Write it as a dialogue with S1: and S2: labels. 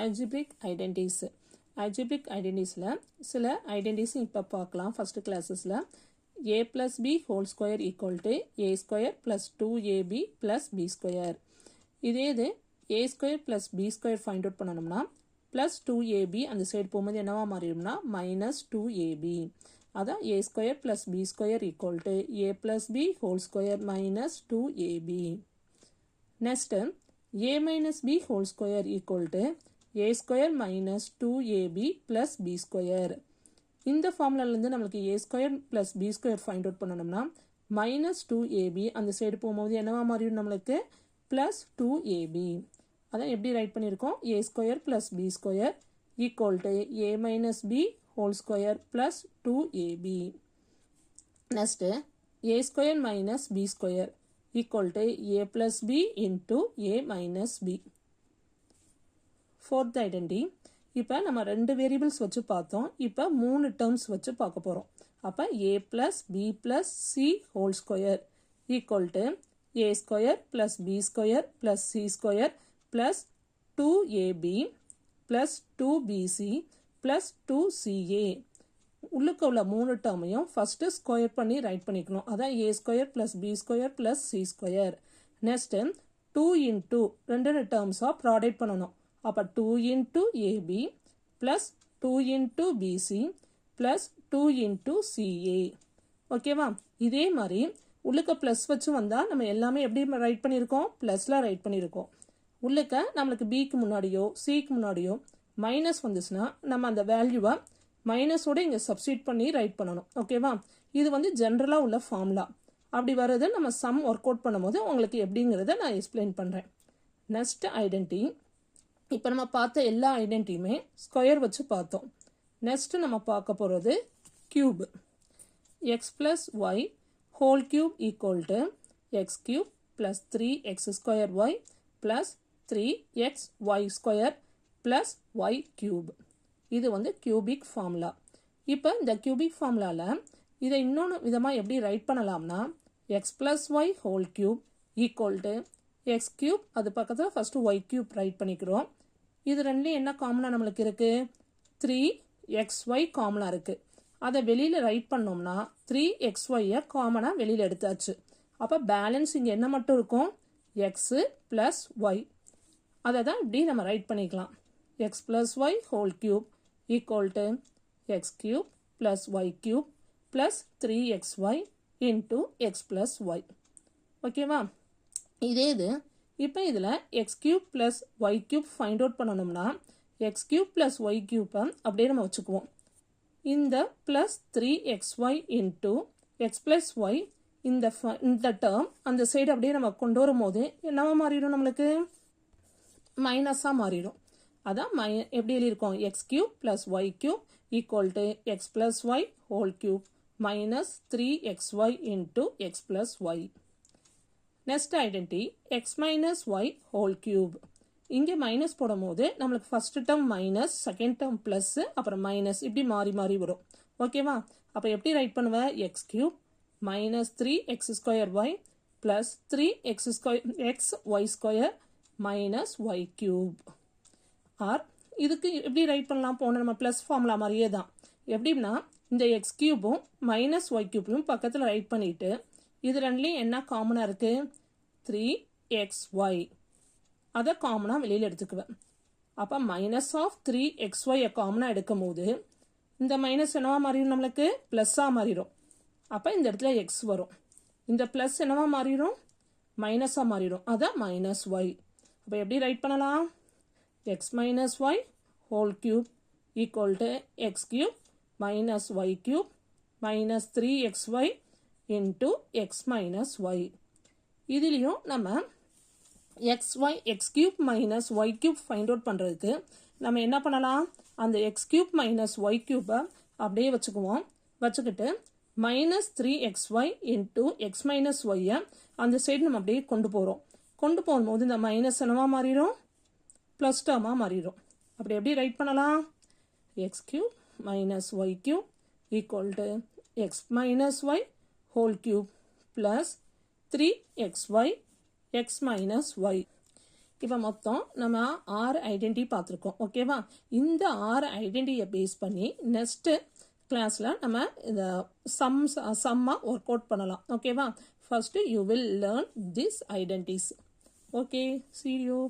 S1: algebraic identities. Algebraic identitiesல சில identities இப்போ பார்க்கலாம் first classes-ல. a plus b whole square equal to a square plus 2ab plus b square. இதே இது a square plus b square find out பண்ணணும்னா plus 2ab அந்த side போகும்போது என்னவா மாறிடும்னா minus 2ab. அதான் a square plus b square equal to a plus b whole square minus 2ab. Next, a minus b whole square equal to a square minus 2ab plus b square. இந்த ஃபார்முலாலேருந்து நம்மளுக்கு a square plus b square find out பண்ணணும்னா minus 2ab அந்த side போகும்போது என்னவா மாறிடும் நம்மளுக்கு plus 2ab. அதான் எப்படி ரைட் பண்ணியிருக்கோம் a square plus b square equal to a minus b whole square plus 2ab. Next, a square minus b square equal to a plus b into a minus b. Fourth identity. இப்போ நம்ம ரெண்டு variables வச்சு பார்த்தோம். இப்போ மூணு terms வச்சு பார்க்க போகிறோம். அப்போ a plus b plus c whole square equal to a square plus b square plus c square plus 2ab plus 2bc plus 2ca. உள்ளுக்கு உள்ள மூணு டேர்மையும் ஃபர்ஸ்ட் ஸ்கொயர் பண்ணி ரைட் பண்ணிக்கணும். அதான் a square plus b square plus c square. Next 2 into ரெண்டு டேர்ம்ஸாக product பண்ணணும். அப்போ 2 into ab plus 2 into bc plus 2 into ca. ஓகேவா? இதே மாதிரி உள்ளுக்க ப்ளஸ் வச்சு வந்தால் நம்ம எல்லாமே எப்படி ரைட் பண்ணியிருக்கோம் ப்ளஸில் ரைட் பண்ணியிருக்கோம். உள்ளுக்க நம்மளுக்கு பிக்கு முன்னாடியோ சிக்கு முன்னாடியோ மைனஸ் வந்துச்சுன்னா நம்ம அந்த வேல்யூவை மைனஸோடு இங்கே சப்ஸ்டியூட் பண்ணி ரைட் பண்ணணும். ஓகேவா? இது வந்து ஜென்ரலாக உள்ள ஃபார்முலா. அப்படி வர்றது நம்ம சம் ஒர்க் அவுட் பண்ணும்போது உங்களுக்கு எப்படிங்கிறத நான் எக்ஸ்பிளைன் பண்ணுறேன். Next identity. இப்போ நம்ம பார்த்த எல்லா ஐடென்டியுமே ஸ்கொயர் வச்சு பார்த்தோம். நெக்ஸ்ட் நம்ம பார்க்க போகிறது cube. X plus y whole cube equal to x cube plus 3x square y plus 3xy square plus y cube. இது வந்து கியூபிக் ஃபார்முலா. இப்போ இந்த கியூபிக் ஃபார்முலாவில் இதை இன்னொன்று விதமாக எப்படி ரைட் பண்ணலாம்னா x plus y whole cube equal to x cube அது பக்கத்தில் ஃபஸ்ட்டு ஒய் கியூப் ரைட் பண்ணிக்கிறோம். இது ரெண்டுலேயும் என்ன காமனாக நம்மளுக்கு இருக்குது 3xy காமனாக இருக்குது. அதை வெளியில் ரைட் பண்ணோம்னா 3xyயை காமனாக வெளியில் எடுத்தாச்சு. அப்போ பேலன்ஸ் இங்கே என்ன மட்டும் இருக்கும் எக்ஸு ப்ளஸ் ஒய். அதை தான் இப்படி நம்ம ரைட் பண்ணிக்கலாம். X plus y whole cube equal to x cube plus y cube plus 3xy into x plus y. ஓகேவா? இதே இது இப்போ இதில் x cube plus y cube find out பண்ணணும்னா எக்ஸ் கியூப் ப்ளஸ் ஒய் கியூப்பை அப்படியே நம்ம வச்சுக்குவோம். இந்த plus 3xy into x plus y இந்த டேர்ம் அந்த சைடு அப்படியே நம்ம கொண்டு வரும் போது என்னவா மாறிடும் நம்மளுக்கு மைனஸாக மாறிடும். அதான் எப்படி எழுதியிருக்கோம் x cube plus y cube equal to x plus y whole cube minus 3xy into x plus y. Next identity x minus y whole cube. இங்கே மைனஸ் போடும் போது நம்மளுக்கு first term minus second term plus அப்புறம் minus இப்படி மாறி மாறி வரும். ஓகேவா? அப்போ எப்படி ரைட் பண்ணுவேன் x cube minus 3x square y plus 3x y square minus y cube. Or இதுக்கு எப்படி ரைட் பண்ணலாம் போன நம்ம ப்ளஸ் ஃபார்முலா மாதிரியே தான். எப்படின்னா இந்த எக்ஸ் கியூபும் மைனஸ் ஒய் கியூபையும் பக்கத்தில் ரைட் பண்ணிவிட்டு இது ரெண்டுலேயும் என்ன காமனாக இருக்குது 3xy அதை காமனாக வெளியில் எடுத்துக்குவேன். அப்போ மைனஸ் ஆஃப் 3xyயை காமனாக எடுக்கும் போது இந்த மைனஸ் என்னவா மாறிடும் நம்மளுக்கு ப்ளஸ்ஸாக மாறிடும். அப்போ இந்த இடத்துல எக்ஸ் வரும். இந்த ப்ளஸ் என்னவா மாறிடும் மைனஸாக மாறிடும். அதான் மைனஸ் ஒய். அப்போ எப்படி ரைட் பண்ணலாம் x minus y whole cube equal to x cube minus y cube minus 3xy into x minus y. இதுலேயும் நம்ம x cube minus y cube find out பண்ணுறதுக்கு நம்ம என்ன பண்ணலாம் அந்த எக்ஸ் கியூப் மைனஸ் ஒய் கியூப்பை அப்படியே வச்சுக்குவோம். வச்சுக்கிட்டு minus 3xy into x minus ஒய்யை அந்த சைடு நம்ம அப்படியே கொண்டு போகிறோம். கொண்டு போகும்போது இந்த மைனஸ் என்னவா மாறிடும் ப்ளஸ் டேர்மாக மாறிடும். அப்படி எப்படி ரைட் பண்ணலாம் x cube minus y cube equal to x minus y whole cube plus 3xy x minus y. இப்போ மொத்தம் நம்ம 6 ஐடென்டி பார்த்துருக்கோம். ஓகேவா? இந்த 6 ஐடென்டியை பேஸ் பண்ணி நெக்ஸ்ட்டு கிளாஸில் நம்ம இந்த சம்மாக ஒர்க் அவுட் பண்ணலாம். ஓகேவா? First you will learn this identities. Okay, see you.